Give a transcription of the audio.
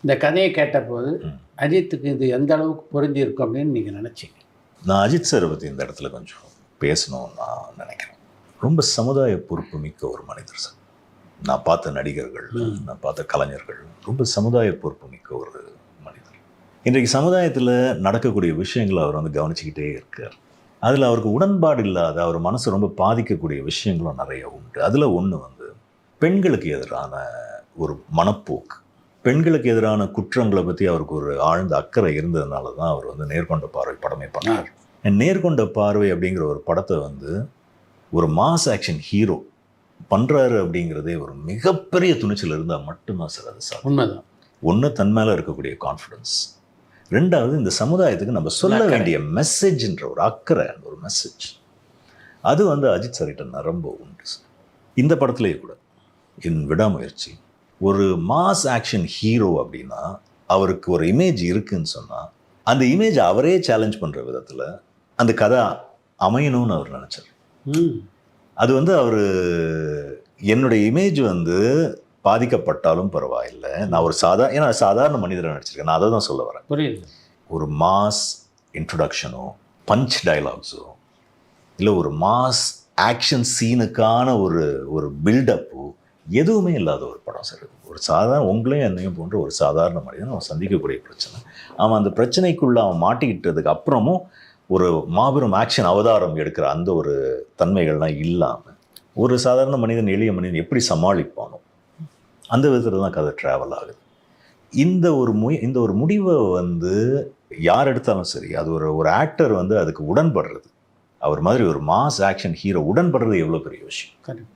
இந்த கதையை கேட்டபோது அஜித்துக்கு இது எந்த அளவுக்கு பொருந்தி இருக்கும் அப்படின்னு நீங்கள் நினச்சிங்க? நான் அஜித் சாரை பற்றி இந்த இடத்துல கொஞ்சம் பேசணும்னு நான் நினைக்கிறேன். ரொம்ப சமுதாய பொறுப்பு மிக்க ஒரு மனிதர் சார். நான் பார்த்த நடிகர்கள், நான் பார்த்த கலைஞர்கள், ரொம்ப சமுதாய பொறுப்பு மிக்க ஒரு மனிதர். இன்றைக்கு சமுதாயத்தில் நடக்கக்கூடிய விஷயங்களை அவர் வந்து கவனிச்சுக்கிட்டே இருக்கார். அதில் அவருக்கு உடன்பாடு இல்லாத, அவர் மனசு ரொம்ப பாதிக்கக்கூடிய விஷயங்களும் நிறைய உண்டு. அதில் ஒன்று வந்து பெண்களுக்கு எதிரான ஒரு மனப்போக்கு, பெண்களுக்கு எதிரான குற்றங்களை பற்றி அவருக்கு ஒரு ஆழ்ந்த அக்கறை இருந்ததுனால தான் அவர் வந்து நேர்கொண்ட பார்வை படமே பண்ணார். நேர்கொண்ட பார்வை அப்படிங்கிற ஒரு படத்தை வந்து ஒரு மாஸ் ஆக்ஷன் ஹீரோ பண்ணுறாரு அப்படிங்கிறதே ஒரு மிகப்பெரிய துணிச்சல் இருந்தால் மட்டும்தான் சார் அது சார். உண்மைதான். ஒன்று தன் மேலே இருக்கக்கூடிய கான்ஃபிடன்ஸ், ரெண்டாவது இந்த சமுதாயத்துக்கு நம்ம சொல்ல வேண்டிய மெசேஜ்ன்ற ஒரு அக்கறை, ஒரு மெசேஜ், அது வந்து அஜித் சார்கிட்ட ரொம்ப உண்டு சார். இந்த படத்துலேயே கூட என் விடாமுயற்சி, ஒரு மாஸ் ஆக்ஷன் ஹீரோ அப்படின்னா அவருக்கு ஒரு இமேஜ் இருக்குன்னு சொன்னால் அந்த இமேஜ் அவரே சேலஞ்ச் பண்ணுற விதத்தில் அந்த கதை அமையணும்னு அவர் நினச்சார். அது வந்து அவர் என்னுடைய இமேஜ் வந்து பாதிக்கப்பட்டாலும் பரவாயில்லை, நான் ஒரு ஏன்னா சாதாரண மனிதரை நடிச்சிருக்கேன், நான் அதை தான் சொல்ல வரேன். புரியுது. ஒரு மாஸ் இன்ட்ரொடக்ஷனோ பஞ்ச் டைலாக்ஸோ இல்லை ஒரு மாஸ் ஆக்ஷன் சீனுக்கான ஒரு பில்டப்போ எதுவுமே இல்லாத ஒரு படம் சார். ஒரு சாதாரண உங்களையும் என்னையும் போன்ற ஒரு சாதாரண மனிதன் அவன் சந்திக்கக்கூடிய பிரச்சனை, அவன் அந்த பிரச்சனைக்குள்ளே அவன் மாட்டிக்கிட்டதுக்கு அப்புறமும் ஒரு மாபெரும் ஆக்ஷன் அவதாரம் எடுக்கிற அந்த ஒரு தன்மைகள்லாம் இல்லாமல் ஒரு சாதாரண மனிதன், எளிய மனிதன் எப்படி சமாளிப்பானோ அந்த விதத்தில் தான் கதை ட்ராவல் ஆகுது. இந்த ஒரு முடிவை வந்து யார் எடுத்தாலும் சரி, அது ஒரு ஆக்டர் வந்து அதுக்கு உடன்படுறது, அவர் மாதிரி ஒரு மாஸ் ஆக்ஷன் ஹீரோ உடன்படுறது எவ்வளோ பெரிய விஷயம். கரெக்ட்.